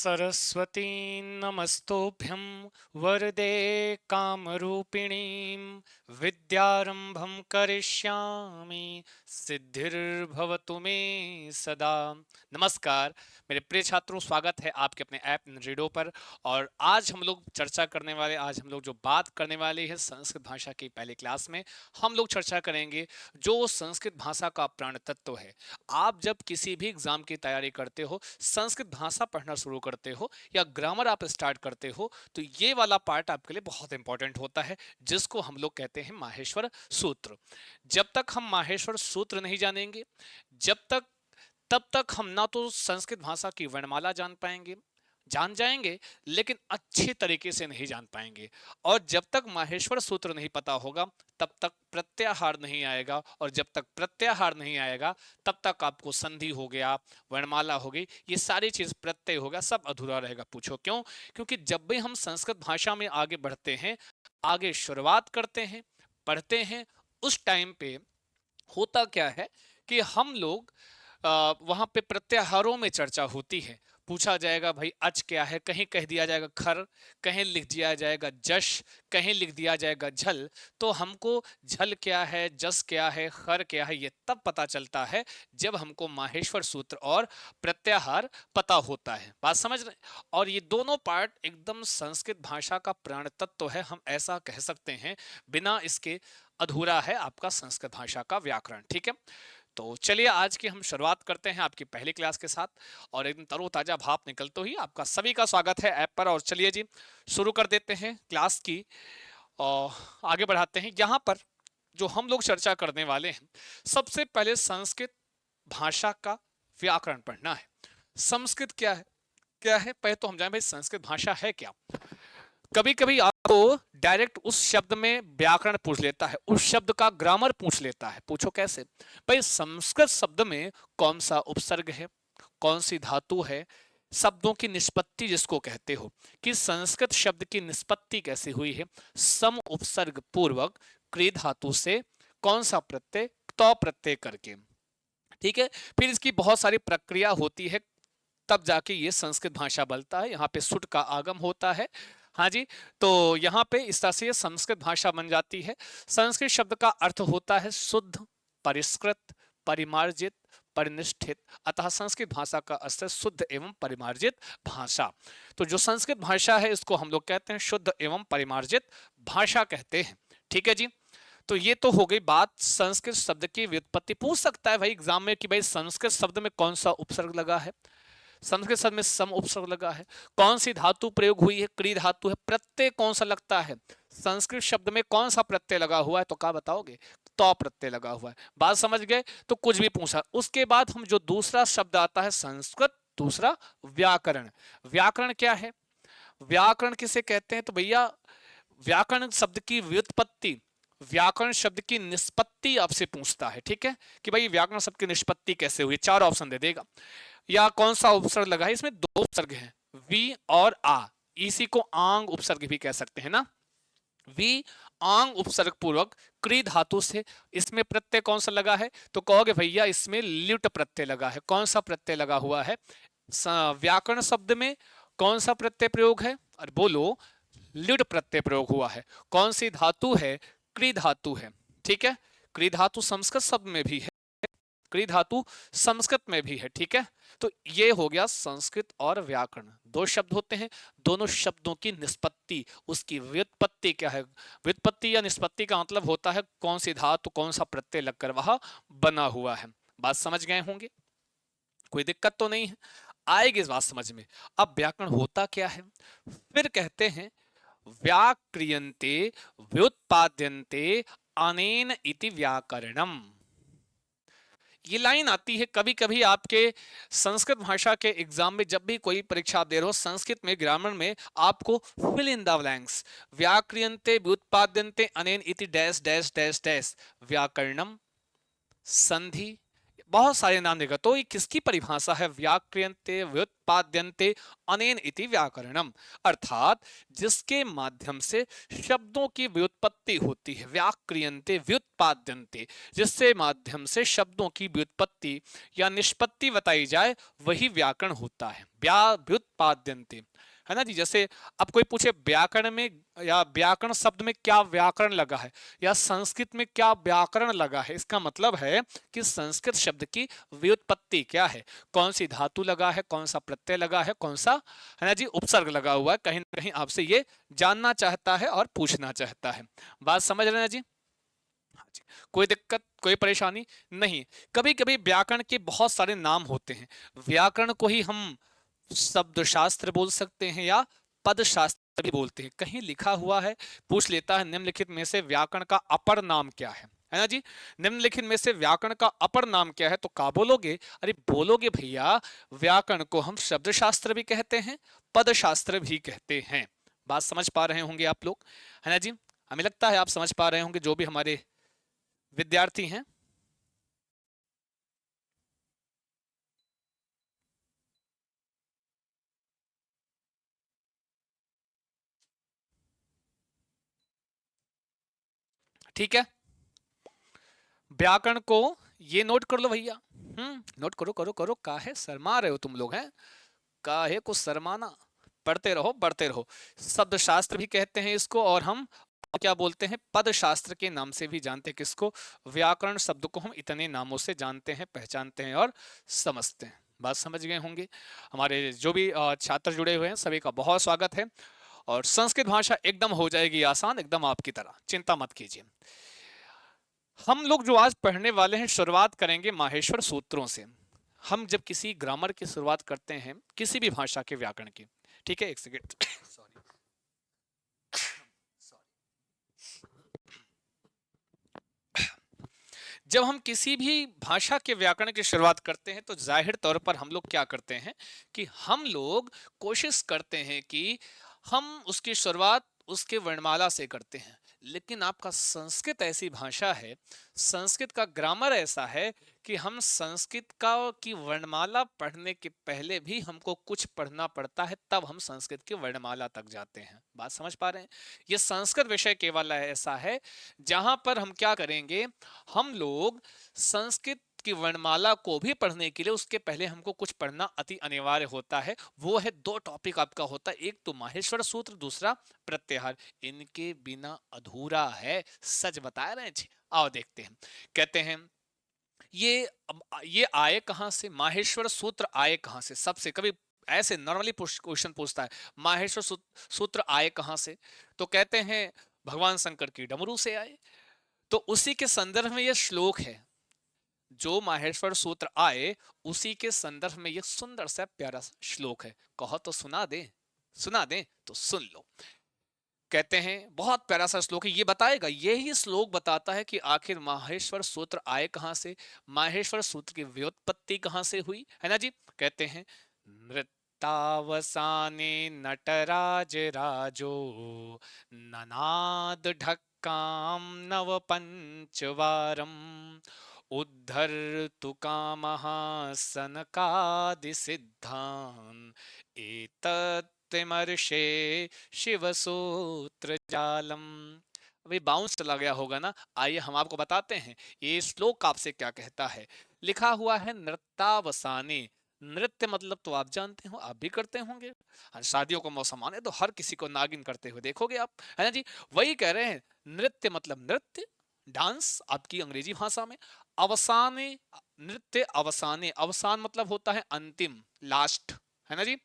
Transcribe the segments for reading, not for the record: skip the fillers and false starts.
सरस्वती नमस्तोभ्यं वरदे कामरूपिणीं विद्यारंभं करिष्यामि सिद्धिर्भवतु मे सदा। नमस्कार मेरे प्रिय छात्रों, स्वागत है आपके अपने ऐप रीडो पर। और आज हम लोग चर्चा करने वाले, आज हम लोग जो बात करने वाले हैं संस्कृत भाषा की पहली क्लास में हम लोग चर्चा करेंगे जो संस्कृत भाषा का प्राण तत्व है। आप जब किसी भी एग्जाम की तैयारी करते हो, संस्कृत भाषा पढ़ना शुरू करते हो या ग्रामर आप स्टार्ट करते हो, तो ये वाला पार्ट आपके लिए बहुत इंपॉर्टेंट होता है, जिसको हम लोग कहते हैं माहेश्वर सूत्र। जब तक हम माहेश्वर सूत्र नहीं जानेंगे, जब तक तब तक हम ना तो संस्कृत भाषा की वर्णमाला जान जाएंगे, लेकिन अच्छे तरीके से नहीं जान पाएंगे। और जब तक माहेश्वर सूत्र नहीं पता होगा, तब तक प्रत्याहार नहीं आएगा, और जब तक प्रत्याहार नहीं आएगा, तब तक आपको संधि हो गया, वर्णमाला हो गई, ये सारी चीज प्रत्यय होगा, सब अधूरा रहेगा। पूछो क्यों? क्योंकि जब भी हम संस्कृत भाषा में आगे बढ़ते हैं, आगे शुरुआत करते हैं, पढ़ते हैं, उस टाइम पे होता क्या है कि हम लोग वहां पे प्रत्याहारों में चर्चा होती है। पूछा जाएगा भाई अच क्या है, कहीं कह दिया जाएगा खर, कहीं लिख दिया जाएगा जश, कहीं लिख दिया जाएगा झल। तो हमको झल क्या है, जस क्या है, खर क्या है, ये तब पता चलता है जब हमको माहेश्वर सूत्र और प्रत्याहार पता होता है। बात समझ रहे? और ये दोनों पार्ट एकदम संस्कृत भाषा का प्राण तत्व है, हम ऐसा कह सकते हैं। बिना इसके अधूरा है आपका संस्कृत भाषा का व्याकरण। ठीक है, तो चलिए आज की हम शुरुआत करते हैं आपकी पहली क्लास के साथ। और एकदम तरोताजा भाप निकलते ही आपका सभी का स्वागत है ऐप पर। और चलिए जी, शुरू कर देते हैं क्लास की और आगे बढ़ाते हैं। यहाँ पर जो हम लोग चर्चा करने वाले हैं, सबसे पहले संस्कृत भाषा का व्याकरण पढ़ना है। संस्कृत क्या है? क्या है पहले तो हम जाने भाई संस्कृत भाषा है क्या। कभी कभी आपको डायरेक्ट उस शब्द में व्याकरण पूछ लेता है, उस शब्द का ग्रामर पूछ लेता है। पूछो कैसे? भाई संस्कृत शब्द में कौन सा उपसर्ग है, कौन सी धातु है, शब्दों की निष्पत्ति जिसको कहते हो, कि संस्कृत शब्द की निष्पत्ति कैसे हुई है, सम उपसर्ग पूर्वक क्री धातु से कौन सा प्रत्यय, तो प्रत्यय करके। ठीक है, फिर इसकी बहुत सारी प्रक्रिया होती है, तब जाके ये संस्कृत भाषा बनता है। यहाँ पे सुट का आगम होता है। हाँ जी, तो यहाँ पे इस तरह से संस्कृत भाषा बन जाती है। संस्कृत शब्द का अर्थ होता है शुद्ध, परिष्कृत, परिमार्जित, परिनिष्ठित। अतः संस्कृत भाषा का अर्थ है शुद्ध एवं परिमार्जित भाषा। तो जो संस्कृत भाषा है इसको हम लोग कहते हैं शुद्ध एवं परिमार्जित भाषा कहते हैं। ठीक है जी, तो ये तो हो गई बात संस्कृत शब्द की व्युत्पत्ति। पूछ सकता है भाई एग्जाम में कि भाई संस्कृत शब्द में कौन सा उपसर्ग लगा है, संस्कृत शब्द में सम उपसर्ग लगा है, कौन सी धातु प्रयोग हुई है, क्री धातु है, प्रत्यय कौन सा लगता है, संस्कृत शब्द में कौन सा प्रत्यय लगा हुआ है, तो क्या बताओगे? तो प्रत्यय लगा हुआ है। बात समझ गए? तो कुछ भी पूछा। उसके बाद हम जो दूसरा शब्द आता है संस्कृत, दूसरा व्याकरण। व्याकरण क्या है? व्याकरण किसे कहते हैं? तो भैया व्याकरण शब्द की व्युत्पत्ति, व्याकरण शब्द की निष्पत्ति आपसे पूछता है। ठीक है, कि भाई व्याकरण शब्द की निष्पत्ति कैसे हुई, चार ऑप्शन दे देगा। या कौन सा उपसर्ग लगा है, इसमें दो उपसर्ग हैं, वी और आ। इसी को आंग उपसर्ग भी कह सकते हैं ना। वी आंग उपसर्ग पूर्वक क्री धातु से, इसमें प्रत्यय कौन सा लगा है, तो कहोगे भैया इसमें ल्युट प्रत्यय लगा है। कौन सा प्रत्यय लगा हुआ है व्याकरण शब्द में? कौन सा प्रत्यय प्रयोग है? और बोलो, ल्युट प्रत्यय प्रयोग हुआ है। कौन सी धातु है? क्री धातु है। ठीक है, क्री धातु संस्कृत शब्द में भी है, क्री धातु संस्कृत में भी है। ठीक है, तो ये हो गया संस्कृत और व्याकरण, दो शब्द होते हैं, दोनों शब्दों की निष्पत्ति, उसकी व्युत्पत्ति क्या है। व्युत्पत्ति या निष्पत्ति का मतलब होता है कौन सी धातु, कौन सा प्रत्यय लगकर वह बना हुआ है। बात समझ गए होंगे, कोई दिक्कत तो नहीं है, आएगी इस बात समझ में। अब व्याकरण होता क्या है, फिर कहते हैं व्याक्रियन्ते व्युत्पाद्यन्ते अनेन इति व्याकरणम। ये लाइन आती है कभी कभी आपके संस्कृत भाषा के एग्जाम में, जब भी कोई परीक्षा आप दे रहे हो संस्कृत में, ग्रामर में, आपको फिल इन द ब्लैंक्स, व्याक्रियन्ते व्युत्पाद्यन्ते अनेन इति डैश डैश डैश डैश व्याकरणम, संधि, बहुत सारे नाम देगा। तो ये किसकी परिभाषा है? व्याक्रियन्ते व्युत्पाद्यन्ते अनेन इति व्याकरणम, अर्थात जिसके माध्यम से शब्दों की व्युत्पत्ति होती है। व्याक्रियन्ते व्युत्पाद्यन्ते, जिससे माध्यम से शब्दों की व्युत्पत्ति या निष्पत्ति बताई जाए, वही व्याकरण होता है। व्युत्पाद्यन्ते, है ना जी। जैसे अब कोई पूछे व्याकरण में या व्याकरण शब्द में क्या व्याकरण लगा है, या संस्कृत में क्या व्याकरण लगा है, इसका मतलब है कि संस्कृत शब्द की व्युत्पत्ति क्या है, कौन सी धातु लगा है, कौन सा प्रत्यय लगा है, कौन सा, है ना जी, उपसर्ग लगा हुआ है। कहीं ना कहीं आपसे ये जानना चाहता है और पूछना चाहता है। बात समझ रहे हैं जी? हाँ जी। कोई दिक्कत, कोई परेशानी नहीं। कभी कभी व्याकरण के बहुत सारे नाम होते हैं। व्याकरण को ही हम शब्द शास्त्र बोल सकते हैं या पद शास्त्र भी बोलते हैं। कहीं लिखा हुआ है, पूछ लेता है निम्नलिखित में से व्याकरण का अपर नाम क्या है ना जी। निम्नलिखित में से व्याकरण का अपर नाम क्या है, तो क्या बोलोगे? अरे बोलोगे भैया, व्याकरण को हम शब्द शास्त्र भी कहते हैं, पद शास्त्र भी कहते हैं। बात समझ पा रहे होंगे आप लोग, है ना जी। हमें लगता है आप समझ पा रहे होंगे, जो भी हमारे विद्यार्थी हैं। ठीक है, व्याकरण को ये नोट कर लो भैया। नोट करो करो करो, काहे शर्मा रहे हो तुम लोग? हैं, काहे को शर्माना, पढ़ते रहो बढ़ते रहो। शब्द शास्त्र भी कहते हैं इसको, और हम क्या बोलते हैं, पद शास्त्र के नाम से भी जानते हैं। किसको? व्याकरण शब्द को हम इतने नामों से जानते हैं, पहचानते हैं और समझते हैं। बात समझ गए होंगे। हमारे जो भी छात्र जुड़े हुए हैं, सभी का बहुत स्वागत है। और संस्कृत भाषा एकदम हो जाएगी आसान, एकदम आपकी तरह, चिंता मत कीजिए। हम लोग जो आज पढ़ने वाले हैं, शुरुआत करेंगे माहेश्वर सूत्रों से। हम जब किसी ग्रामर की शुरुआत करते हैं, किसी भी भाषा के व्याकरण की, ठीक है, एक सेकेंड सॉरी, जब हम किसी भी भाषा के व्याकरण की शुरुआत करते हैं, तो जाहिर तौर पर हम लोग क्या करते हैं कि हम लोग कोशिश करते हैं कि हम उसकी शुरुआत उसके वर्णमाला से करते हैं। लेकिन आपका संस्कृत ऐसी भाषा है, संस्कृत का ग्रामर ऐसा है कि हम संस्कृत का की वर्णमाला पढ़ने के पहले भी हमको कुछ पढ़ना पड़ता है, तब हम संस्कृत की वर्णमाला तक जाते हैं। बात समझ पा रहे हैं? ये संस्कृत विषय केवल ऐसा है जहां पर हम क्या करेंगे, हम लोग संस्कृत की वर्णमाला को भी पढ़ने के लिए उसके पहले हमको कुछ पढ़ना अति अनिवार्य होता है। वो है, दो टॉपिक आपका होता है, एक तो माहेश्वर सूत्र, दूसरा प्रत्याहार। इनके बिना अधूरा है, सच बता रहे हैं जी। आओ देखते हैं। कहते हैं ये आए कहां से, माहेश्वर सूत्र आए कहां से? सबसे कभी ऐसे नॉर्मली क्वेश्चन पूछता है, माहेश्वर सूत्र आए कहां से? तो कहते हैं भगवान शंकर की डमरू से आए। तो उसी के संदर्भ में यह श्लोक है। जो माहेश्वर सूत्र आए, उसी के संदर्भ में यह सुंदर सा प्यारा सा श्लोक है। कहो तो सुना दे, सुना दे तो सुन लो। कहते हैं, बहुत प्यारा सा श्लोक है, ये बताएगा, यही श्लोक बताता है कि आखिर माहेश्वर सूत्र आए कहां से, माहेश्वर सूत्र की व्युत्पत्ति कहां से हुई, है ना जी। कहते हैं, नृत्तावसाने नटराज राजो ननाद ढक्काम नव पंचवारम उद्धर्तु कामः सनकादि सिद्धान् एतत्त्वमर्षे शिवसूत्र जालम। अभी बाउंस चला गया होगा ना। आइए हम आपको बताते हैं ये श्लोक आपसे क्या कहता है। लिखा हुआ है नृत्तावसाने। नृत्य मतलब तो आप जानते हो, आप भी करते होंगे। हाँ, शादियों का मौसम आने तो हर किसी को नागिन करते हुए देखोगे आप, है ना जी। वही कह रहे हैं, नृत्य मतलब नृत्य, डांस आपकी अंग्रेजी भाषा में। अवसाने, नृत्य अवसाने, अवसान मतलब होता है अंतिम, लास्ट, है ना जी।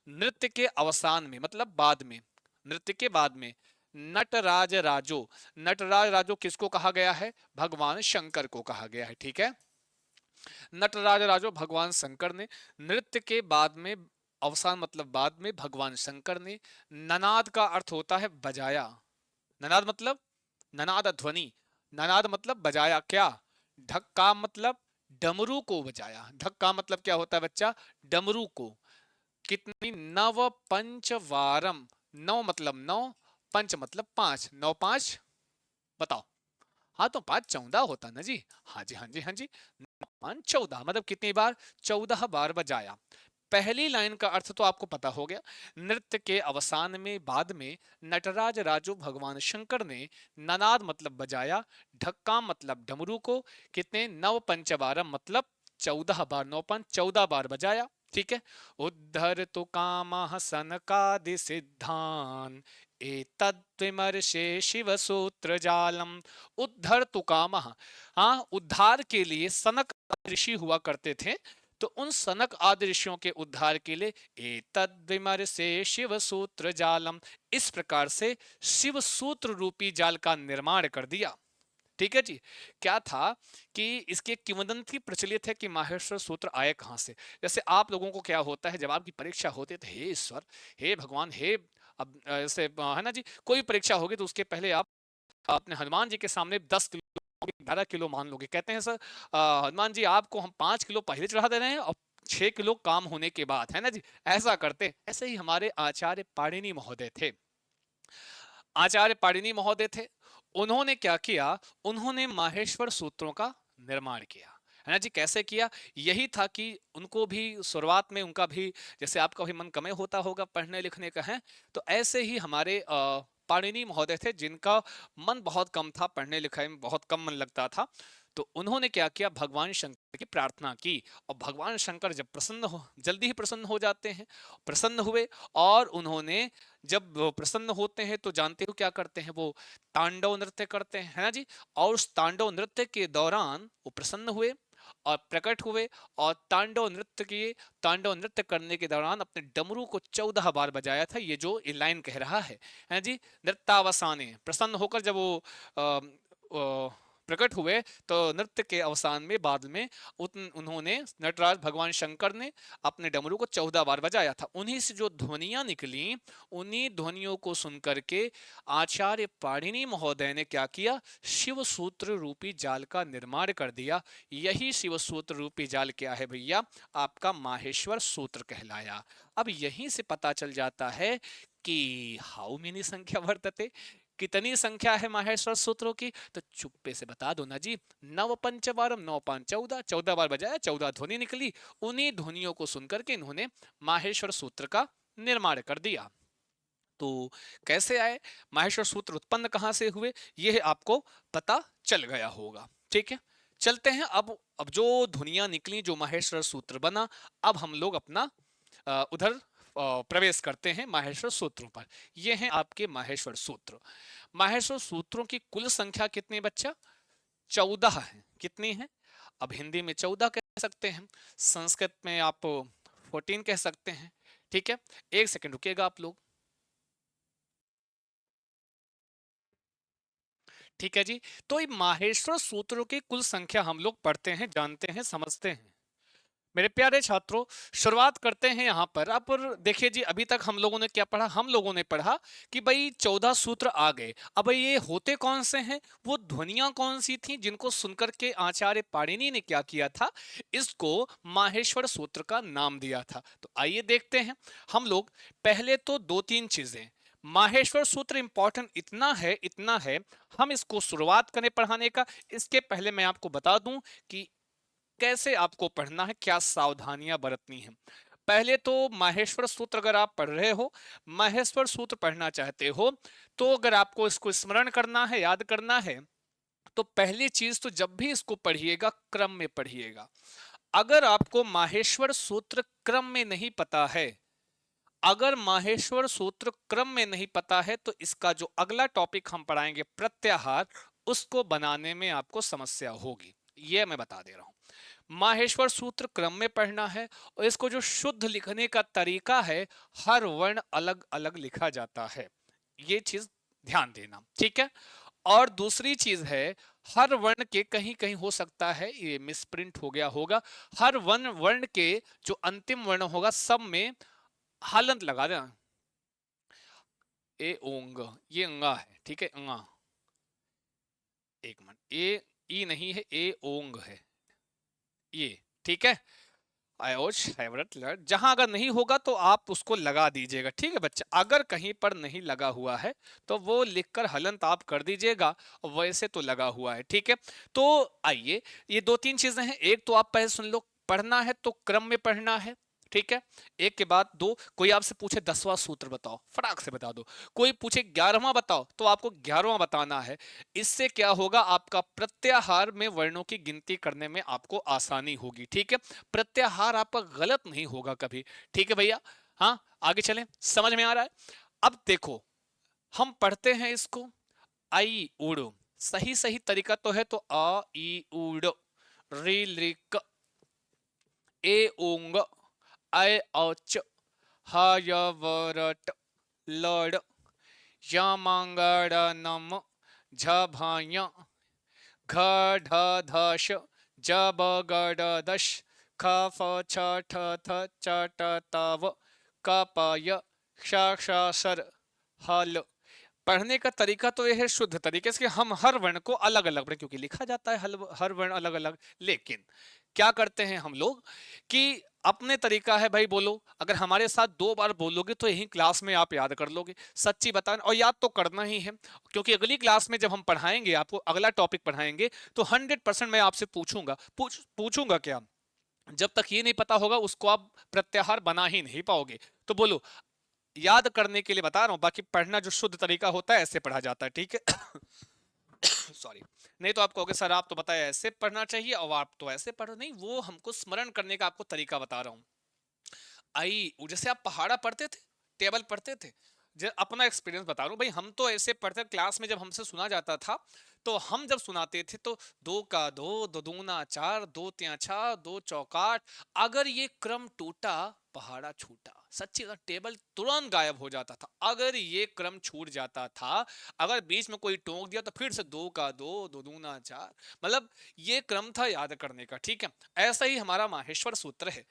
नृत्य के अवसान में मतलब बाद में, नृत्य के बाद में। नटराज राजो, नटराज राजो किसको कहा गया है? भगवान शंकर को कहा गया है, ठीक है। नटराज राजो भगवान शंकर ने, नृत्य के बाद में, अवसान मतलब बाद में, भगवान शंकर ने। ननाद का अर्थ होता है बजाया। ननाद मतलब ननाद ध्वनि, ननाद मतलब बजाया क्या? ढक्का मतलब डमरू को बजाया। ढक्का मतलब क्या होता है बच्चा? डमरू को। कितनी? नव पंचवारम। नौ मतलब नौ, पंच मतलब पांच, नौ पांच बताओ। हाँ तो 5 14 होता ना जी। हाँ जी हाँ जी हाँ जी। 14 मतलब कितनी बार? 14 बार बजाया। पहली लाइन का अर्थ तो आपको पता हो गया। नृत्य के अवसान में बाद में नटराज राजू भगवान शंकर ने ननाद मतलब बजाया, ढक्का मतलब डमरू को, कितने? नव पंचबारम मतलब 14 बार, 9 पंच 14 बार बजाया। ठीक है। उद्धर तो कामः सनकादि सिद्धान एतद्विमर्शे शिव सूत्र जालम। उद्धर तो कामः, हाँ उद्धार के लिए सनक ऋषि हुआ करते थे, तो उन सनक आदि ऋषियों के उद्धार के लिए एतद्विमर से शिव सूत्र जालम, इस प्रकार से शिव सूत्र रूपी जाल का निर्माण कर दिया। ठीक है जी। क्या था कि इसकी एक किंवदंती प्रचलित है कि माहेश्वर सूत्र आए कहां से। जैसे आप लोगों को क्या होता है, जब आपकी परीक्षा होती है तो हे ईश्वर, हे भगवान, हे, अब ऐसे है ना जी, कोई परीक्षा होगी तो उसके पहले आप अपने हनुमान जी के सामने 10 किलो 11 किलो मान लोगे, कहते हैं सर हनुमान जी आपको हम 5 किलो पहले चढ़ा दे रहे हैं और 6 किलो काम होने के बाद, है ना जी, ऐसा करते। ऐसे ही हमारे आचार्य पाणिनि महोदय थे। आचार्य पाणिनि महोदय थे, उन्होंने क्या किया, उन्होंने माहेश्वर सूत्रों का निर्माण किया, है ना जी। कैसे किया? यही था कि उनको भी शुरुआत में उनका भी, जैसे आपका भी मन कम होता होगा पढ़ने लिखने का, है तो ऐसे ही हमारे पाणिनि महोदय थे जिनका मन बहुत कम था, पढ़ने लिखने में बहुत कम मन लगता था। तो उन्होंने क्या किया, भगवान शंकर की प्रार्थना की, और भगवान शंकर जब प्रसन्न हो, जल्दी ही प्रसन्न हो जाते हैं, प्रसन्न हुए, और उन्होंने जब वो प्रसन्न होते हैं तो जानते हो क्या करते हैं, वो तांडव नृत्य करते हैं, है ना जी। और उस तांडव नृत्य के दौरान वो प्रसन्न हुए और प्रकट हुए, और तांडव नृत्य किए। तांडव नृत्य करने के दौरान अपने डमरू को 14 बार बजाया था, ये जो ये लाइन कह रहा है जी। नृत्यावसाने, प्रसन्न होकर जब वो प्रकट हुए, तो नृत्य के अवसान में बाद में उन्होंने, नटराज भगवान शंकर ने अपने डमरू को 14 बार बजाया था। उन्हीं से जो ध्वनियां निकली, उन्हीं ध्वनियों को सुनकर के आचार्य पाणिनि महोदय ने क्या किया, शिव सूत्र रूपी जाल का निर्माण कर दिया। यही शिव सूत्र रूपी जाल क्या है भैया? आपका माहेश्वर सूत्र कहलाया। अब यहीं से पता चल जाता है कि हाउ मेनी संख्या वर्तते, कितनी संख्या है माहेश्वर सूत्रों की, तो चुप्पे से बता दो ना जी। नव पंचबारम, 9 5 14, 14 बार बजाया, 14 ध्वनि निकली। उन्हीं ध्वनियों को सुनकर के इन्होंने माहेश्वर सूत्र का निर्माण कर दिया। तो कैसे आए, माहेश्वर सूत्र उत्पन्न कहां से हुए, यह आपको पता चल गया होगा। ठीक है। चलते हैं अब जो ध्वनियां निकली, जो माहेश्वर सूत्र बना, अब हम लोग अपना उधर प्रवेश करते हैं माहेश्वर सूत्रों पर। ये हैं आपके माहेश्वर सूत्र। माहेश्वर सूत्रों की कुल संख्या कितनी बच्चा? 14 है। कितनी है? अब हिंदी में 14 कह सकते हैं, संस्कृत में आप 14 कह सकते हैं। ठीक है। एक सेकंड रुकिएगा आप लोग। ठीक है जी। तो ये माहेश्वर सूत्रों की कुल संख्या हम लोग पढ़ते हैं, जानते हैं, समझते हैं। मेरे प्यारे छात्रों, शुरुआत करते हैं यहाँ पर। अब देखिए जी, अभी तक हम लोगों ने क्या पढ़ा, हम लोगों ने पढ़ा कि भाई 14 सूत्र आ गए। अब ये होते कौन से हैं, वो ध्वनियां कौन सी थी जिनको सुनकर के आचार्य पाणिनि ने क्या किया था, इसको माहेश्वर सूत्र का नाम दिया था। तो आइए देखते हैं हम लोग। पहले तो दो तीन चीजें, माहेश्वर सूत्र इंपॉर्टेंट इतना है, हम इसको शुरुआत करें पढ़ाने का, इसके पहले मैं आपको बता दूं कि कैसे आपको पढ़ना है, क्या सावधानियां बरतनी है। पहले तो माहेश्वर सूत्र अगर आप पढ़ रहे हो, माहेश्वर सूत्र पढ़ना चाहते हो, तो अगर आपको इसको स्मरण करना है, याद करना है, तो पहली चीज तो जब भी इसको पढ़िएगा, क्रम में पढ़िएगा। अगर आपको माहेश्वर सूत्र क्रम में नहीं पता है, अगर माहेश्वर सूत्र क्रम में नहीं पता है, तो इसका जो अगला टॉपिक हम पढ़ाएंगे प्रत्याहार, उसको बनाने में आपको समस्या होगी, यह मैं बता दे रहा हूं। माहेश्वर सूत्र क्रम में पढ़ना है, और इसको जो शुद्ध लिखने का तरीका है, हर वर्ण अलग अलग लिखा जाता है, ये चीज ध्यान देना। ठीक है। और दूसरी चीज है, हर वर्ण के कहीं कहीं हो सकता है ये मिसप्रिंट हो गया होगा, हर वर्ण वर्ण के जो अंतिम वर्ण होगा, सब में हलंत लगा देना। ए ओंग, ये अंगा है, ठीक है, अंगा। एक मिनट, ए ई नहीं है, ए ओंग है ये। ठीक है। आयोच हैवरट लड़, जहां अगर नहीं होगा तो आप उसको लगा दीजिएगा, ठीक है बच्चा। अगर कहीं पर नहीं लगा हुआ है तो वो लिखकर हलंत आप कर दीजिएगा, वैसे तो लगा हुआ है, ठीक है। तो आइए, ये दो तीन चीजें हैं। एक तो आप पहले सुन लो, पढ़ना है तो क्रम में पढ़ना है, ठीक है। एक के बाद दो। कोई आपसे पूछे 10वां सूत्र बताओ, फटाक से बता दो। कोई पूछे 11वां बताओ, तो आपको 11वां बताना है। इससे क्या होगा, आपका प्रत्याहार में वर्णों की गिनती करने में आपको आसानी होगी, ठीक है। प्रत्याहार आपका गलत नहीं होगा कभी, ठीक है भैया। हाँ, आगे चलें, समझ में आ रहा है। अब देखो, हम पढ़ते हैं इसको, आई उड़ो। सही सही तरीका तो है, तो आ ई उड़, री लिक, ए ओंग, ऐ औच, हा य वरट, लड़, यमंगड़नम, झभय, घढधश, जबगडदश, खफ छठ थ चट तव, कपय, क्षर हल। पढ़ने का तरीका तो यह है शुद्ध तरीके से, हम हर वर्ण को अलग अलग पढ़ें, क्योंकि लिखा जाता है हर वर्ण अलग अलग। लेकिन क्या करते हैं हम लोग कि अपने तरीका है भाई, बोलो। अगर हमारे साथ 2 बार बोलोगे तो यही क्लास में आप याद कर लोगे, सच्ची बताना। और याद तो करना ही है, क्योंकि अगली क्लास में जब हम पढ़ाएंगे, आपको अगला टॉपिक पढ़ाएंगे, तो 100% मैं आपसे पूछूंगा। पूछूंगा क्या, जब तक ये नहीं पता होगा उसको आप प्रत्याहार बना ही नहीं पाओगे। तो बोलो, याद करने के लिए बता रहा हूं, बाकी पढ़ना जो शुद्ध तरीका होता है ऐसे पढ़ा जाता है, ठीक है। सॉरी। नहीं तो आप कहोगे सर आप तो बताया ऐसे पढ़ना चाहिए और आप तो ऐसे पढ़ो, नहीं, वो हमको स्मरण करने का आपको तरीका बता रहा हूं। आई, जैसे आप पहाड़ा पढ़ते थे, टेबल पढ़ते थे, अपना एक्सपीरियंस बता रहा हूँ भाई। हम तो ऐसे पढ़ते क्लास में, जब हमसे सुना जाता था, तो हम जब सुनाते थे तो दो का दो, दो दूना चार, दो त्या छह, दो चौकाट। अगर ये क्रम टूटा, पहाड़ा छूटा। सच्ची, अगर टेबल तुरंत गायब हो जाता था, अगर ये क्रम छूट जाता था, अगर बीच में कोई टोक दिया तो फिर से दो का दो, दो दूना चार। मतलब ये क्रम था याद करने का, ठीक है। ऐसा ही हमारा माहेश्वर सूत्र है।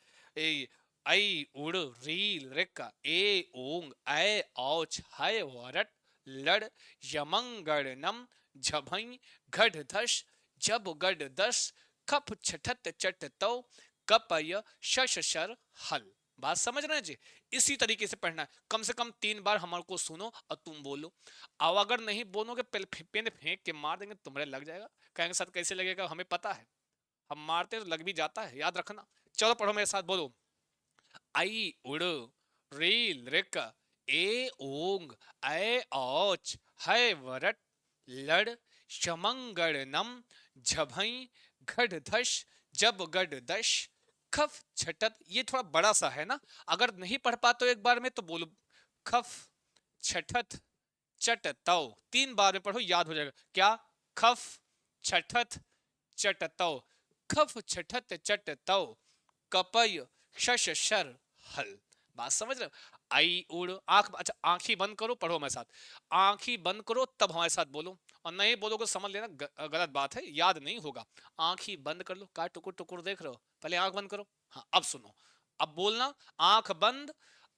ऐ उड़, रील रिक, ए ओंग, ऐ औच, है वरट, लड़, यमंगड़नम, झभई, घड़ धश, जब गढ़ दस, खप छठत चट तौ, कपय शश शर हल। बात समझ रहे हैं जी। इसी तरीके से पढ़ना है, कम से कम 3 बार हमारे को सुनो और तुम बोलो। अब अगर नहीं बोलोगे, पेन फेंक के मार देंगे, तुम्हारे लग जाएगा। कहेंगे सर कैसे लगेगा, हमें पता है, हम मारते तो लग भी जाता है, याद रखना। चलो पढ़ो मेरे साथ, बोलो। आई उड़, रील रिक, ए ओंग, ऐ औच, है वरट, लड़, शमंगड़नम, झभई, घड़ धश, जब गढ़ दश, खफ छटत। ये थोड़ा बड़ा सा है ना, अगर नहीं पढ़ पाते हो एक बार में तो बोलो, खफ छठत चट तौ। 3 बार में पढ़ो, याद हो जाएगा। क्या, खफ छठत चट तौ, खफ छठत चट तौ, कपय शश शर हल। बात समझ रहे हो। आई उड़, आंख, अच्छा आंख ही बंद करो, पढ़ो मेरे साथ। आंख ही बंद करो तब हमारे साथ बोलो, और नहीं बोलोगे समझ लेना गलत बात है, याद नहीं होगा। आंख ही बंद कर लो, का टुकुर टुकुर देख रहे हो, पहले आंख बंद करो। हाँ अब सुनो, अब बोलना, आंख बंद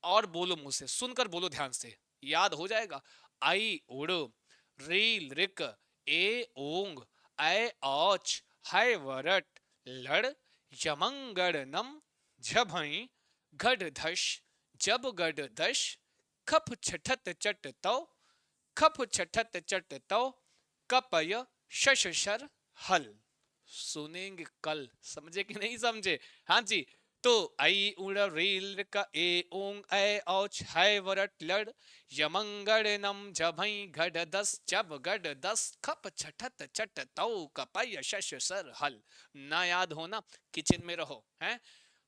और बोलो मुंह से, सुनकर बोलो ध्यान से, याद हो जाएगा। आई उड़, रील रिक, ए ओंग, ऐ औच, है वरट, लड़, यमंगड़नम, झभई, घड़ धश, जब गढ़ दश, खप छठत चट तौ, खप छठत चट तौ, कपय शश शर हल। सुनेंगे कल, समझे कि नहीं समझे। हाँ जी। तो आई उड़, रील का, ए ओंग, ऐ औच, है वरट, लड़, यमंगड़ नम, झभई, घड़ दस, जब गढ़ दस, खप छठत चट तौ, कपय शश सर हल। ना याद हो ना, किचन में रहो, हैं,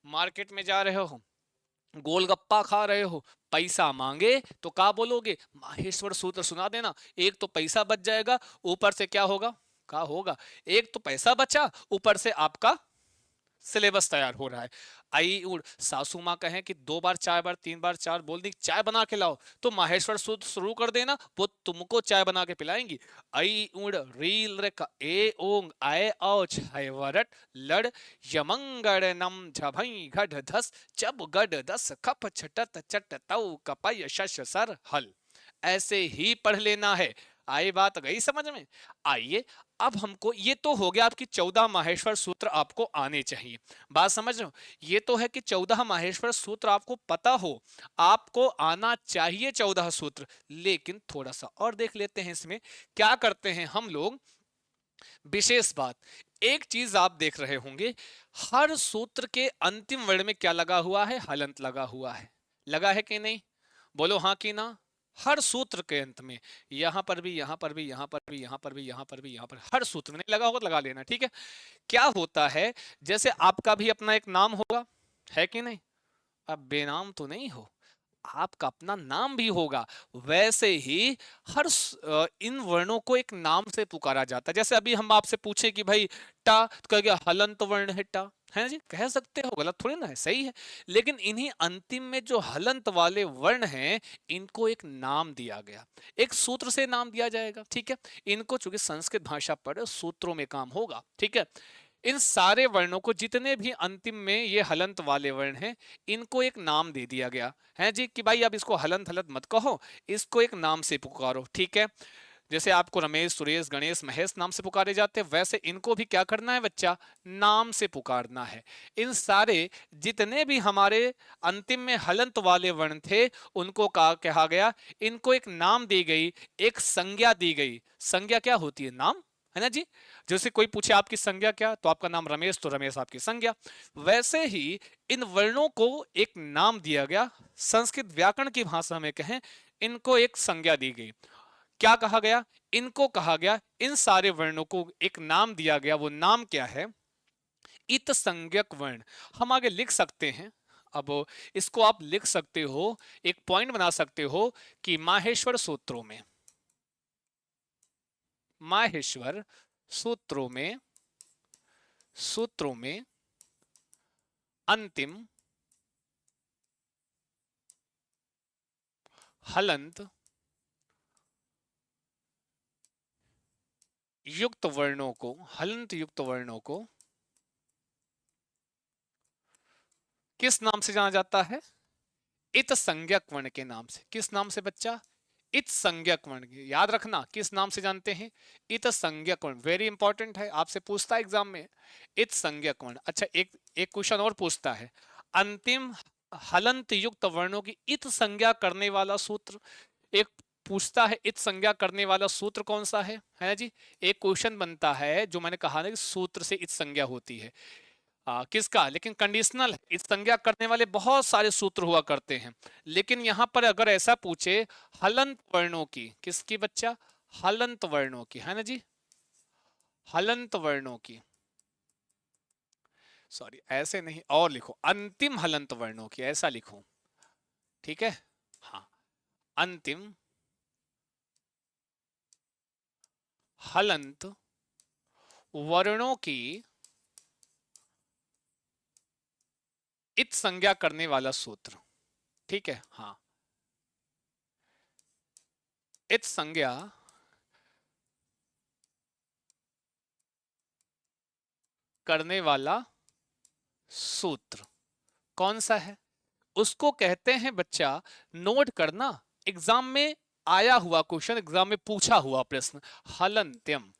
मार्केट में जा रहे हो, गोलगप्पा खा रहे हो, पैसा मांगे तो क्या बोलोगे, माहेश्वर सूत्र सुना देना। एक तो पैसा बच जाएगा, ऊपर से क्या होगा, क्या होगा, एक तो पैसा बचा, ऊपर से आपका सिलेबस तैयार हो रहा है। आई उड़, सासू माँ कहें कि 2 बार 4 बार 3 बार 4 बोल दी, चाय बना के लाओ, तो माहेश्वर सूत्र शुरू कर देना, वो तुमको चाय बना के पिलाएंगी। आई उड़, रील रेखा, ए ओंग, आए औच, है वरट, लड़, यमंगड़ नम, झभई, घड़ धस, जब गढ़ दस, खप छटत चट तौ, कपय शश सर हल। ऐसे ही पढ़ लेना है। आई बात गई समझ में। आइए, अब हमको ये तो हो गया आपकी 14 माहेश्वर सूत्र आपको आने चाहिए। बात समझ रहे हो? ये तो है कि 14 माहेश्वर सूत्र आपको पता हो, आपको आना चाहिए 14 सूत्र। लेकिन थोड़ा सा और देख लेते हैं इसमें क्या करते हैं हम लोग। विशेष बात, एक चीज आप देख रहे होंगे, हर सूत्र के अंतिम वर्ण में क्या लगा हुआ है? हलंत लगा हुआ है। लगा है कि नहीं? बोलो हाँ कि ना। हर सूत्र के अंत में, यहां पर भी, यहां पर भी, यहां पर भी, यहां पर भी, यहां पर भी, यहां पर, हर सूत्र में नहीं लगा होगा तो लगा लेना, ठीक है। क्या होता है, जैसे आपका भी अपना एक नाम होगा, है कि नहीं? अब बेनाम तो नहीं हो, आपका अपना नाम भी होगा। वैसे ही इन वर्णों को एक नाम से पुकारा जाता है। जैसे अभी हम आपसे पूछे कि भाई टा, तो कहेगा हलंत वर्ण है टा, है ना जी? कह सकते हो, गलत थोड़ी ना है, सही है। लेकिन इन्हीं अंतिम में जो हलंत वाले वर्ण हैं, इनको एक नाम दिया गया, एक सूत्र से नाम दिया जाएगा, ठीक है। इनको चूंकि संस्कृत भाषा पर सूत्रों में काम होगा, ठीक है। इन सारे वर्णों को, जितने भी अंतिम में ये हलंत वाले वर्ण हैं, इनको एक नाम दे दिया गया है जी, कि भाई अब इसको हलंत हलंत मत कहो, इसको एक नाम से पुकारो, ठीक है। जैसे आपको रमेश, सुरेश, गणेश, महेश नाम से पुकारे जाते हैं, वैसे इनको भी क्या करना है बच्चा? नाम से पुकारना है। इन सारे जितने भी हमारे अंतिम में हलंत वाले वर्ण थे, उनको कहा गया, इनको एक नाम दी गई, एक संज्ञा दी गई। संज्ञा क्या होती है? नाम, है ना जी। जैसे कोई पूछे आपकी संज्ञा क्या, तो आपका नाम रमेश, तो रमेश आपकी संज्ञा। वैसे ही इन वर्णों को एक नाम दिया गया, संस्कृत व्याकरण की भाषा में कहें, इनको एक संज्ञा दी गई। क्या कहा गया? इनको कहा गया, इन सारे वर्णों को एक नाम दिया गया। वो नाम क्या है? इत संज्ञक वर्ण। हम आगे लिख सकते हैं। अब इसको आप लिख सकते हो, एक पॉइंट बना सकते हो कि माहेश्वर सूत्रों में, माहेश्वर सूत्रों में अंतिम हलंत युक्त वर्णों को, हलंत युक्त वर्णों को किस नाम से जाना जाता है? इत संज्ञक वर्ण के नाम से। किस नाम से बच्चा? इत संज्ञक वर्ण। याद रखना, किस नाम से जानते हैं? इत संज्ञक वर्ण। वेरी इंपॉर्टेंट है, आपसे पूछता है एग्जाम में, इत संज्ञक वर्ण। अच्छा, एक एक क्वेश्चन और पूछता है, अंतिम हलंत युक्त वर्णों की इत संज्ञा करने वाला सूत्र। एक पूछता है, इत संज्ञा करने वाला सूत्र कौन सा है ना जी। एक क्वेश्चन बनता है, जो मैंने कहा ना कि सूत्र से इत संज्ञा होती है। किसका? लेकिन कंडीशनल है, इस संज्ञा करने वाले बहुत सारे सूत्र हुआ करते हैं। लेकिन यहां पर अगर ऐसा पूछे हलंत वर्णों की, किसकी बच्चा? हलंत वर्णों की, है ना जी, हलंत वर्णों की। सॉरी, ऐसे नहीं, और लिखो अंतिम हलंत वर्णों की, ऐसा लिखो, ठीक है। हाँ, अंतिम हलंत वर्णों की इत संज्ञा करने वाला सूत्र, ठीक है। हाँ, इत संज्ञा करने वाला सूत्र कौन सा है? उसको कहते हैं बच्चा, नोट करना, एग्जाम में आया हुआ क्वेश्चन, एग्जाम में पूछा हुआ प्रश्न, हलंत्यम।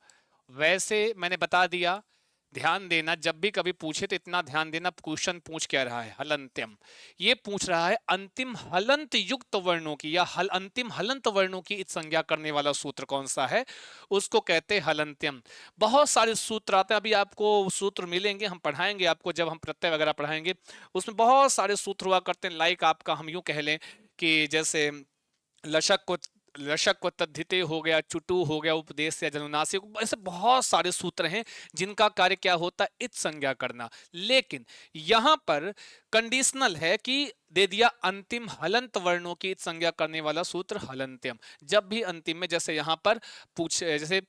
वैसे मैंने बता दिया, ध्यान देना, जब भी कभी पूछे तो इतना ध्यान देना, क्वेश्चन पूछ क्या रहा है? हलंत्यम। ये पूछ रहा है अंतिम हलंत युक्त वर्णों की, या अंतिम हलंत वर्णों की इत संज्ञा करने वाला सूत्र कौन सा है, उसको कहते हैं हलंत्यम। बहुत सारे सूत्र आते हैं, अभी आपको सूत्र मिलेंगे, हम पढ़ाएंगे आपको, जब हम प्रत्यय वगैरह पढ़ाएंगे, उसमें बहुत सारे सूत्र हुआ करते हैं। लाइक आपका, हम यूं कह लें कि जैसे लशक को तद्धिते हो गया, चुटु हो गया, उपदेश या जनुनासिक, ऐसे बहुत सारे सूत्र हैं जिनका कार्य क्या होता है? इत संज्ञा करना। लेकिन यहां पर कंडीशनल है कि दे दिया अंतिम हलंत वर्णों की इत संज्ञा करने वाला सूत्र हलंत्यम। जब भी अंतिम में, जैसे यहां पर पूछ, जैसे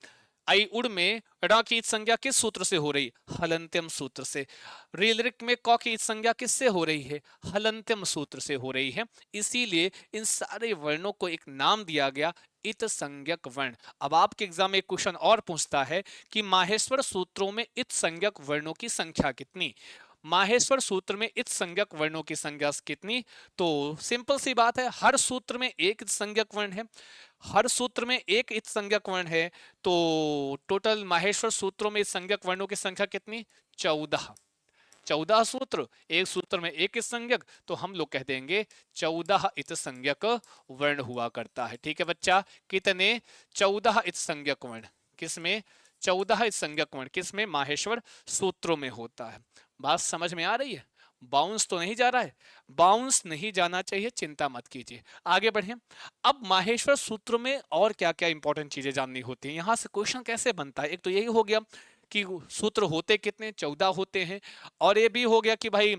आई उड़ में रा की इत संज्ञा किस सूत्र से हो रही? हलंत्यम सूत्र से। रीलरिक में क की इत संज्ञा किससे हो रही है? हलंत्यम सूत्र से हो रही है। इसीलिए इन सारे वर्णों को एक नाम दिया गया, इत संज्ञक वर्ण। अब आपके एग्जाम में एक क्वेश्चन और पूछता है कि माहेश्वर सूत्रों में इत संज्ञक वर्णों की संख्या कितनी? माहेश्वर सूत्र में इच संज्ञक वर्णों की संख्या कितनी? तो सिंपल सी बात है, हर सूत्र में एक इच संज्ञक वर्ण है, हर सूत्र में एक इच संज्ञक वर्ण है, तो टोटल माहेश्वर सूत्रों में इच संज्ञक वर्णों की संख्या कितनी? 14। 14 सूत्र, एक सूत्र में एक इच संज्ञक, तो हम लोग कह देंगे 14 इच संज्ञक वर्ण हुआ करता है। ठीक है बच्चा, कितने? 14 इच संज्ञक वर्ण। किसमें? 14 इच संज्ञक वर्ण किसमें? माहेश्वर सूत्रों में होता है। बात समझ में आ रही है? बाउंस तो नहीं जा रहा है? बाउंस नहीं जाना चाहिए, चिंता मत कीजिए। आगे बढ़े। अब माहेश्वर सूत्रों में और क्या क्या इंपॉर्टेंट चीजें जाननी होती हैं, यहां से क्वेश्चन कैसे बनता है। एक तो यही हो गया कि सूत्र होते कितने? 14 होते हैं। और ये भी हो गया कि भाई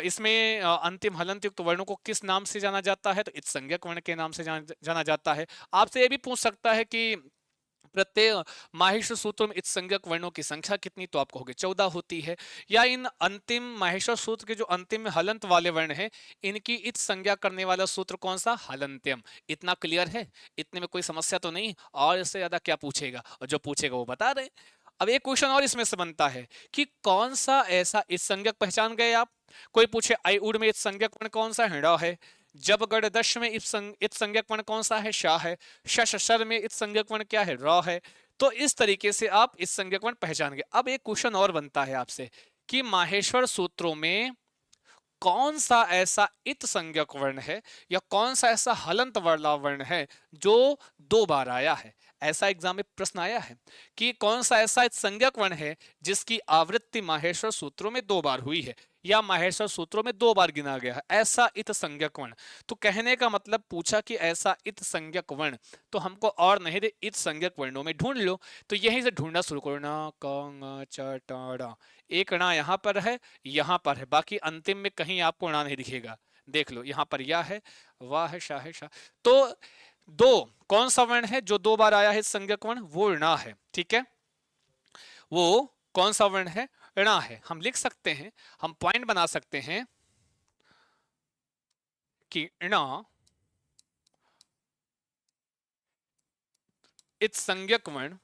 इसमें अंतिम हलंत युक्त वर्णों को किस नाम से जाना जाता है? तो इच संज्ञक वर्ण के नाम से जाना जाता है। आपसे ये भी पूछ सकता है कि प्रत्येक माहेश्वर सूत्र में इच संज्ञक वर्णों की संख्या कितनी? तो आप कहोगे 14 होती है। या इन अंतिम माहेश्वर सूत्र के जो अंतिम में हलंत वाले वर्ण हैं, इनकी इच संज्ञा करने वाला सूत्र कौन सा? हलंत्यम। इतना क्लियर है? इतने में कोई समस्या तो नहीं? और इससे ज्यादा क्या पूछेगा? और जो पूछेगा वो बता रहे। अब एक क्वेश्चन और इसमें से बनता है कि कौन सा ऐसा इच संज्ञक पहचान गए आप? कोई पूछे आई उड़ में इच संज्ञक वर्ण कौन सा है? ड़ है। जब गढ़ दश में इच संज्ञक वर्ण कौन सा है? शाह है। शश शर में इच संज्ञक वर्ण क्या है? र है। तो इस तरीके से आप इच संज्ञक वर्ण पहचान गए। अब एक क्वेश्चन और बनता है आपसे कि माहेश्वर सूत्रों में कौन सा ऐसा इत संज्ञक वर्ण है या कौन सा ऐसा हलंत वाला वर्ण है जो 2 बार आया है? ऐसा एग्जाम में प्रश्न आया है कि कौन सा ऐसा इत संज्ञक वर्ण है जिसकी आवृत्ति माहेश्वर सूत्रों में 2 बार हुई है या माहेश्वर सूत्रों में 2 बार गिना गया है, ऐसा इत संज्ञक वर्ण। तो कहने का मतलब पूछा कि ऐसा इत संज्ञक वर्ण, तो हमको और नहीं दे इत संज्ञक वर्णों में ढूंढ लो। तो यहीं से ढूंढना शुरू करो। न क च ट ड़। एक णा यहाँ पर है, यहाँ पर है, बाकी अंतिम में कहीं आपको णा नहीं दिखेगा। देख लो, यहाँ पर या है, वाह है, शाह है, शाह। तो 2 कौन सा वर्ण है जो 2 बार आया है संज्ञक वर्ण? वो णा है। ठीक है, वो कौन सा वर्ण है? णा है। हम लिख सकते हैं, हम पॉइंट बना सकते हैं कि णा इस संज्ञक वर्ण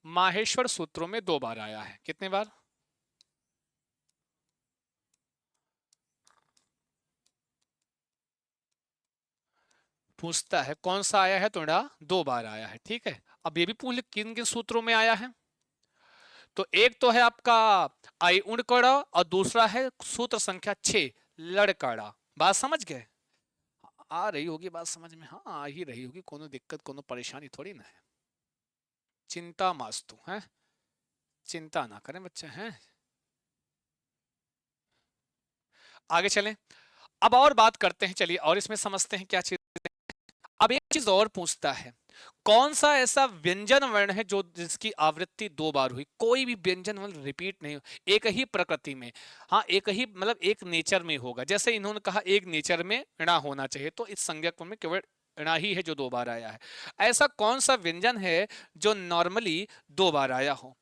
माहेश्वर सूत्रों में 2 बार आया है। कितने बार? पूछता है कौन सा आया है, तो णा 2 बार आया है। ठीक है, अब ये भी पूछ ले किन किन सूत्रों में आया है। तो एक तो है आपका आई उणकड़ा और दूसरा है सूत्र संख्या 6 लड़कड़ा। बात समझ गए? आ रही होगी बात समझ में? हाँ, आ ही रही होगी, कोनो दिक्कत कोनो परेशानी थोड़ी ना है। चिंता मास्तु है, चिंता ना करें बच्चे हैं। आगे चलें, अब और बात करते हैं, चलिए और इसमें समझते हैं क्या चीज। अब एक चीज और पूछता है, कौन सा ऐसा व्यंजन वर्ण है जो जिसकी आवृत्ति 2 बार हुई? कोई भी व्यंजन वर्ण रिपीट नहीं, एक ही प्रकृति में, हाँ एक ही मतलब एक नेचर में होगा। जैसे इन्होंने कहा एक नेचर में णा होना चाहिए, तो इस संज्ञक में केवल णा ही है जो 2 बार आया है। ऐसा कौन सा व्यंजन है जो नॉर्मली 2 बार आया हो?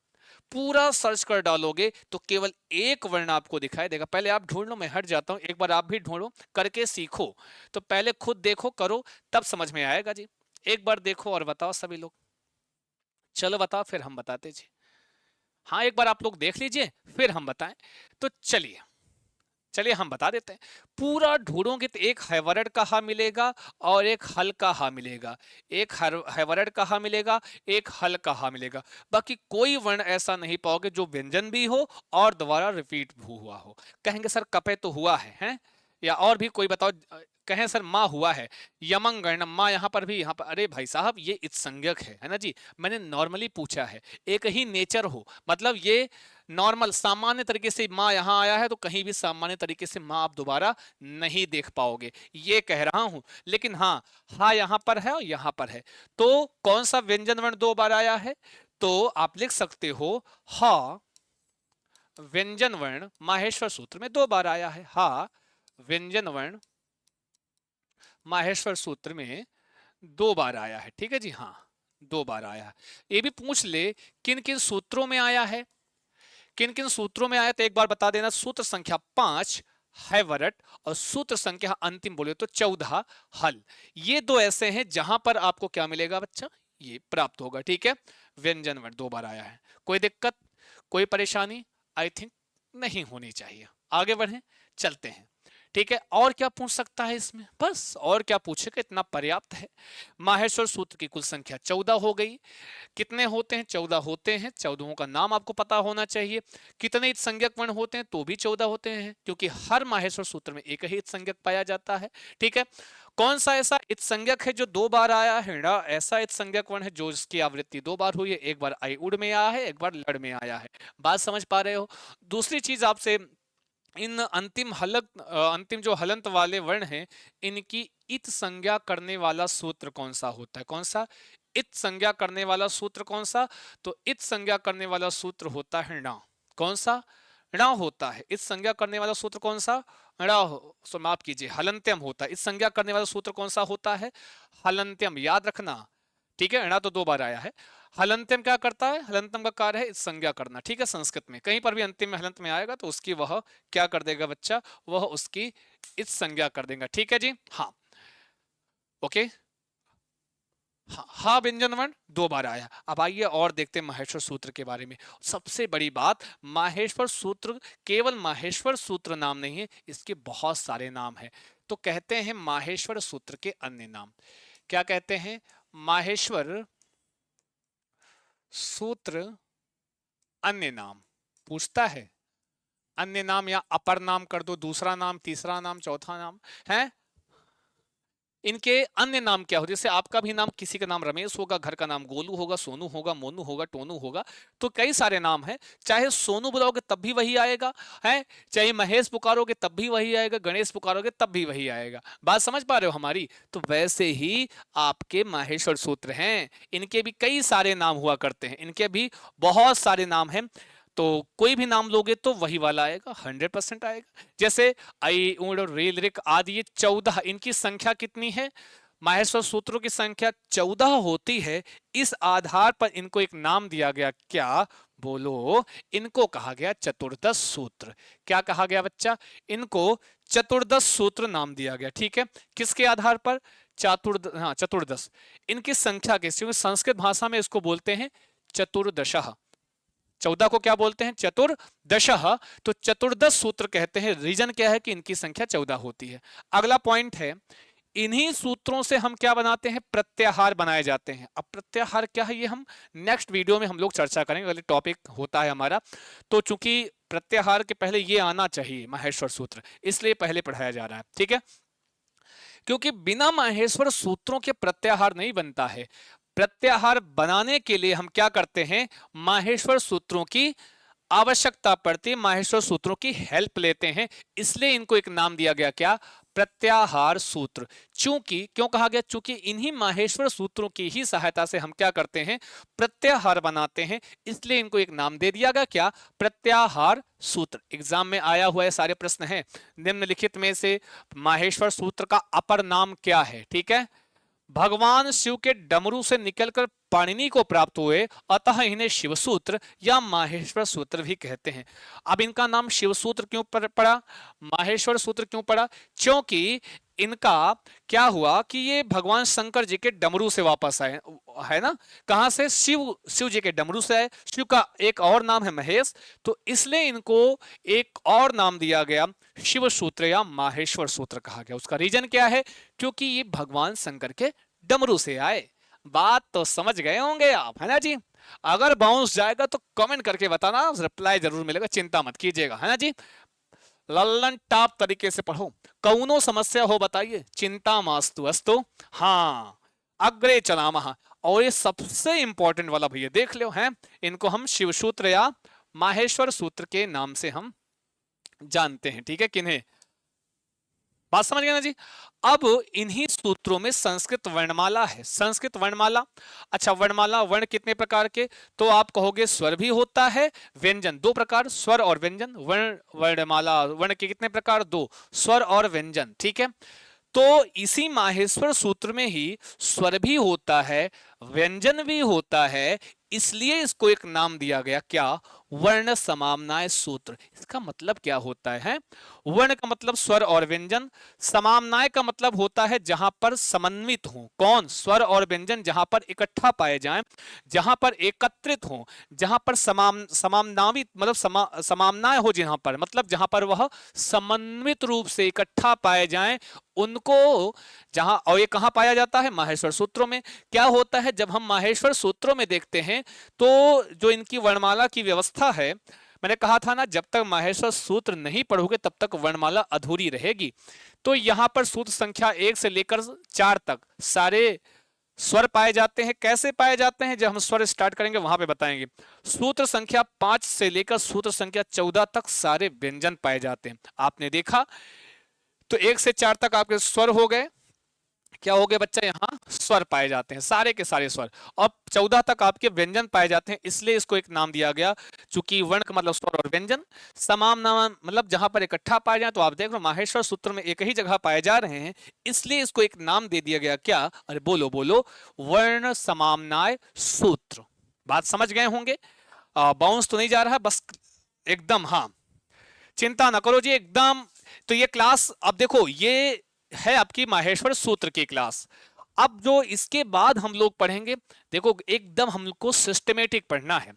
पूरा सर्च कर डालोगे तो केवल एक वर्ण आपको दिखाई देगा। पहले आप ढूंढ लो, मैं हट जाता हूं, एक बार आप भी ढूंढो, करके सीखो। तो पहले खुद देखो, करो, तब समझ में आएगा जी। एक बार देखो और बताओ सभी लोग। चलो बताओ, फिर हम बताते जी। हाँ, एक बार आप लोग देख लीजिए, फिर हम बताएं। तो चलिए चलिए हम बता देते हैं। पूरा ढूंढोगे तो एक हैवरड का हा मिलेगा और एक हल का हा मिलेगा। एक हैवरड का हा मिलेगा, एक हल का हा मिलेगा। बाकी कोई वर्ण ऐसा नहीं पाओगे जो व्यंजन भी हो और दोबारा रिपीट भी हुआ हो। कहेंगे सर कपे तो हुआ है, हैं? या और भी कोई बताओ। कहें सर माँ हुआ है, यमंग गणम माँ, यहाँ पर भी, यहाँ पर। अरे भाई साहब, ये इत्संज्ञक है ना जी। मैंने नॉर्मली पूछा है, एक ही नेचर हो, मतलब ये नॉर्मल सामान्य तरीके से माँ यहाँ आया है, तो कहीं भी सामान्य तरीके से माँ आप दोबारा नहीं देख पाओगे, ये कह रहा हूं। लेकिन हाँ, हा यहाँ पर है और यहाँ पर है। तो कौन सा व्यंजन वर्ण 2 बार आया है? तो आप लिख सकते हो हा व्यंजन वर्ण माहेश्वर सूत्र में 2 बार आया है। हा व्यंजन वर्ण माहेश्वर सूत्र में 2 बार आया है। ठीक है जी, हाँ 2 बार आया है। ये भी पूछ ले किन किन सूत्रों में आया है। किन किन सूत्रों में आया तो एक बार बता देना। सूत्र संख्या 5 हैवरट और सूत्र संख्या अंतिम बोले तो 14 हल। ये 2 ऐसे हैं जहां पर आपको क्या मिलेगा बच्चा? ये प्राप्त होगा। ठीक है, व्यंजन वर्ण 2 बार आया है, कोई दिक्कत? कोई परेशानी आई थिंक नहीं होनी चाहिए। आगे बढ़ें, चलते हैं। ठीक है, और क्या पूछ सकता है इसमें? बस और क्या पूछेगा, इतना पर्याप्त है। माहेश्वर सूत्र की कुल संख्या 14 हो गई। कितने होते हैं? 14 होते हैं। 14 का नाम आपको पता होना चाहिए। कितने इत संज्ञक वर्ण होते हैं? तो भी 14 होते हैं, क्योंकि हर माहेश्वर सूत्र में एक ही इत संज्ञक पाया जाता है। ठीक है, कौन सा ऐसा इत संज्ञक है जो 2 बार आया है ना? ऐसा इत संज्ञक वर्ण है जो इसकी आवृत्ति 2 बार हुई है। एक बार आई उड़ में आया है, एक बार लड़ में आया है। बात समझ पा रहे हो? दूसरी चीज आपसे, इन अंतिम जो हलंत वाले वर्ण हैं, इनकी इत संज्ञा करने वाला सूत्र कौन सा होता है? कौन सा इत संज्ञा करने वाला सूत्र? कौन सा? तो इत संज्ञा करने वाला सूत्र होता है ण। कौन सा? ण होता है। इत संज्ञा करने वाला सूत्र कौन सा? ण। माफ कीजिए, हलंत्यम होता है। इत संज्ञा करने वाला सूत्र कौन सा होता है? हलंत्यम। याद रखना, ठीक है। ण तो 2 बार आया है। हलंत्यम क्या करता है? हलंत्यम का कार्य है संज्ञा करना। ठीक है, संस्कृत में कहीं पर भी अंतिम में हलंत में आएगा तो उसकी वह क्या कर देगा बच्चा? वह उसकी इस संज्ञा कर देगा। ठीक है जी, हाँ, ओके। हाँ, हा व्यंजन वर्ण 2 बार आया। अब आइए और देखते हैं माहेश्वर सूत्र के बारे में। सबसे बड़ी बात, माहेश्वर सूत्र केवल माहेश्वर सूत्र नाम नहीं है, इसके बहुत सारे नाम हैं। तो कहते हैं माहेश्वर सूत्र के अन्य नाम। क्या कहते हैं? माहेश्वर सूत्र अन्य नाम पूछता है। अन्य नाम या अपर नाम कर दो, दूसरा नाम, तीसरा नाम, चौथा नाम है। इनके अन्य नाम क्या हो? जैसे आपका भी नाम, किसी का नाम रमेश होगा, घर का नाम गोलू होगा, सोनू होगा, मोनू होगा, टोनू होगा, तो कई सारे नाम हैं। चाहे सोनू बुलाओगे तब भी वही आएगा है, चाहे महेश पुकारोगे तब भी वही आएगा, गणेश पुकारोगे तब भी वही आएगा। बात समझ पा रहे हो हमारी? तो वैसे ही आपके माहेश्वर सूत्र हैं, इनके भी कई सारे नाम हुआ करते हैं, इनके भी बहुत सारे नाम हैं। तो कोई भी नाम लोगे तो वही वाला आएगा, 100% आएगा। जैसे आई उड़ रेल रिक आदि, ये 14, इनकी संख्या कितनी है? माहेश्वर सूत्रों की संख्या 14 होती है। इस आधार पर इनको एक नाम दिया गया। क्या? बोलो। इनको कहा गया चतुर्दश सूत्र। क्या कहा गया बच्चा? इनको चतुर्दश सूत्र नाम दिया गया। ठीक है, किसके आधार पर? चतुर्दश। इनकी संख्या किस, संस्कृत भाषा में इसको बोलते हैं चतुर्दशः। 14 को क्या बोलते हैं? चतुर्दशः। तो चतुर्दश सूत्र कहते हैं। रीजन क्या है कि इनकी संख्या 14 होती है। अगला पॉइंट है, इन्हीं सूत्रों से हम क्या बनाते हैं? प्रत्याहार बनाए जाते हैं। अब प्रत्याहार क्या है, ये हम नेक्स्ट वीडियो में हम लोग चर्चा करेंगे, अगले टॉपिक होता है हमारा। तो चूंकि प्रत्याहार के पहले ये आना चाहिए माहेश्वर सूत्र, इसलिए पहले पढ़ाया जा रहा है। ठीक है, क्योंकि बिना माहेश्वर सूत्रों के प्रत्याहार नहीं बनता है। प्रत्याहार बनाने के लिए हम क्या करते हैं? माहेश्वर सूत्रों की आवश्यकता पड़ती है, माहेश्वर सूत्रों की हेल्प लेते हैं। इसलिए इनको एक नाम दिया गया, क्या? प्रत्याहार सूत्र। चूंकि क्यों कहा गया? चूंकि इन्हीं माहेश्वर सूत्रों की ही सहायता से हम क्या करते हैं? प्रत्याहार बनाते हैं, इसलिए इनको एक नाम दे दिया गया। क्या? प्रत्याहार सूत्र। एग्जाम में आया हुआ है, सारे प्रश्न हैं। निम्नलिखित में से माहेश्वर सूत्र का अपर नाम क्या है? ठीक है, भगवान शिव के डमरू से निकलकर पाणिनि को प्राप्त हुए, अतः इन्हें शिवसूत्र या माहेश्वर सूत्र भी कहते हैं। अब इनका नाम शिवसूत्र क्यों पड़ा, माहेश्वर सूत्र क्यों पड़ा? क्योंकि इनका क्या हुआ कि ये भगवान शंकर जी के डमरू से वापस आए, है ना? कहां से? शिव जी के डमरू से आए। शिव का एक और नाम है महेश, तो इसलिए इनको एक और नाम दिया गया, शिव सूत्र या माहेश्वर सूत्र कहा गया। उसका रीजन क्या है? क्योंकि ये भगवान शंकर के डमरू से आए। बात तो समझ गए होंगे आप, है ना जी? अगर बाउंस जाएगा तो कमेंट करके बताना, रिप्लाई जरूर मिलेगा, चिंता मत कीजिएगा, है ना जी? लल्लन टाप तरीके से पढ़ो। कौनो समस्या हो बताइए, चिंता मास्तु अस्तु। हाँ, अग्रे चलामः। और ये सबसे इंपॉर्टेंट वाला भैया देख लो, हैं इनको हम शिव सूत्र या माहेश्वर सूत्र के नाम से हम जानते हैं। ठीक है, किन्हें? बात समझ गए ना जी? अब इन्हीं सूत्रों में संस्कृत वर्णमाला है। संस्कृत वर्णमाला, अच्छा वर्णमाला, वर्ण कितने प्रकार के? तो आप कहोगे स्वर भी होता है, व्यंजन 2 प्रकार, स्वर और व्यंजन। वर्णमाला वर्ण के कितने प्रकार? 2, स्वर और व्यंजन। ठीक है, तो इसी माहेश्वर सूत्र में ही स्वर भी होता है, व्यंजन भी होता है, इसलिए इसको एक नाम दिया गया, क्या? वर्ण समाम्नाय सूत्र। इसका मतलब क्या होता है? वर्ण का मतलब स्वर और व्यंजन, समाम्नाय का मतलब होता है जहां पर समन्वित हो। कौन? स्वर और व्यंजन जहां पर इकट्ठा पाए जाएं, जहां पर एकत्रित हो, जहां पर समामनावित मतलब समामनाय हो, जहां पर मतलब जहां पर वह समन्वित रूप से इकट्ठा पाए जाएं, उनको जहां, और ये कहां पाया जाता है? माहेश्वर सूत्रों में। क्या होता है जब हम माहेश्वर सूत्रों में देखते हैं, तो जो इनकी वर्णमाला की व्यवस्था है, मैंने कहा था ना, जब तक माहेश्वर सूत्र नहीं पढ़ोगे तब तक वर्णमाला अधूरी रहेगी। तो यहां पर सूत्र संख्या 1 से लेकर 4 तक सारे स्वर पाए जाते हैं। कैसे पाए जाते हैं, जब हम स्वर स्टार्ट करेंगे वहां पे बताएंगे। सूत्र संख्या 5 से लेकर सूत्र संख्या 14 तक सारे व्यंजन पाए जाते हैं। आपने देखा, तो 1 से 4 तक आपके स्वर हो गए। क्या हो गया बच्चा? यहाँ स्वर पाए जाते हैं, सारे के सारे स्वर। और 14 तक आपके व्यंजन पाए जाते हैं, इसलिए इसको एक नाम दिया गया। चूंकि वर्ण का मतलब स्वर और व्यंजन, समाम नाम मतलब जहां पर इकट्ठा पाए जाए, तो आप देख लो माहेश्वर सूत्र में एक ही जगह पाए जा रहे हैं, इसलिए इसको एक नाम दे दिया गया। क्या? अरे बोलो बोलो, वर्ण समामनाय सूत्र। बात समझ गए होंगे? बाउंस तो नहीं जा रहा, बस एकदम, हाँ, चिंता ना करो जी, एकदम। तो ये क्लास, अब देखो, ये है आपकी माहेश्वर सूत्र की क्लास। अब जो इसके बाद हम लोग पढ़ेंगे, देखो एकदम हमको सिस्टमेटिक पढ़ना है।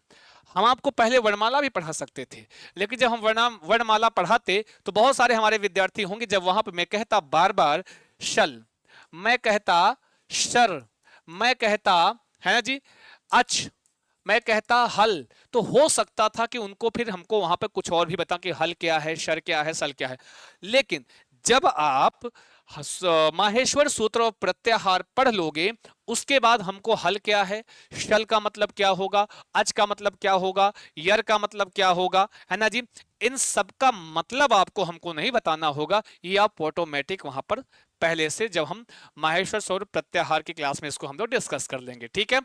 हम आपको पहले वर्णमाला भी पढ़ा सकते थे, लेकिन जब हम वर्णमाला पढ़ाते तो बहुत सारे हमारे विद्यार्थी होंगे, जब वहां पर मैं कहता बार बार शल, मैं कहता शर, मैं कहता, है ना जी, अच, मैं कहता हल, तो हो सकता था कि उनको फिर हमको वहां पे कुछ और भी बता कि हल क्या है, शर क्या है, सल क्या है। लेकिन जब आप माहेश्वर सूत्र और प्रत्याहार पढ़ लोगे, उसके बाद हमको हल क्या है, शल का मतलब क्या होगा, अच का मतलब क्या होगा, यर का मतलब क्या होगा, है ना जी, इन सब का मतलब आपको हमको नहीं बताना होगा, ये आप ऑटोमेटिक वहां पर पहले से, जब हम माहेश्वर सूत्र प्रत्याहार की क्लास में इसको हम लोग डिस्कस कर लेंगे। ठीक है,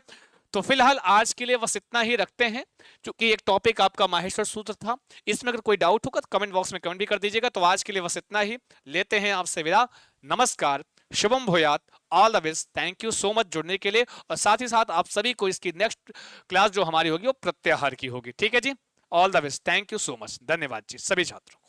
तो फिलहाल आज के लिए बस इतना ही रखते हैं, क्योंकि एक टॉपिक आपका माहेश्वर सूत्र था। इसमें अगर कोई डाउट होगा तो कमेंट बॉक्स में कमेंट भी कर दीजिएगा। तो आज के लिए बस इतना ही, लेते हैं आपसे विदा। नमस्कार, शुभम भूयात, all the best, thank you so much जुड़ने के लिए। और साथ ही साथ आप सभी को इसकी नेक्स्ट क्लास जो हमारी होगी वो प्रत्याहार की होगी। ठीक है जी, all the best, thank you so much, धन्यवाद जी सभी छात्रों।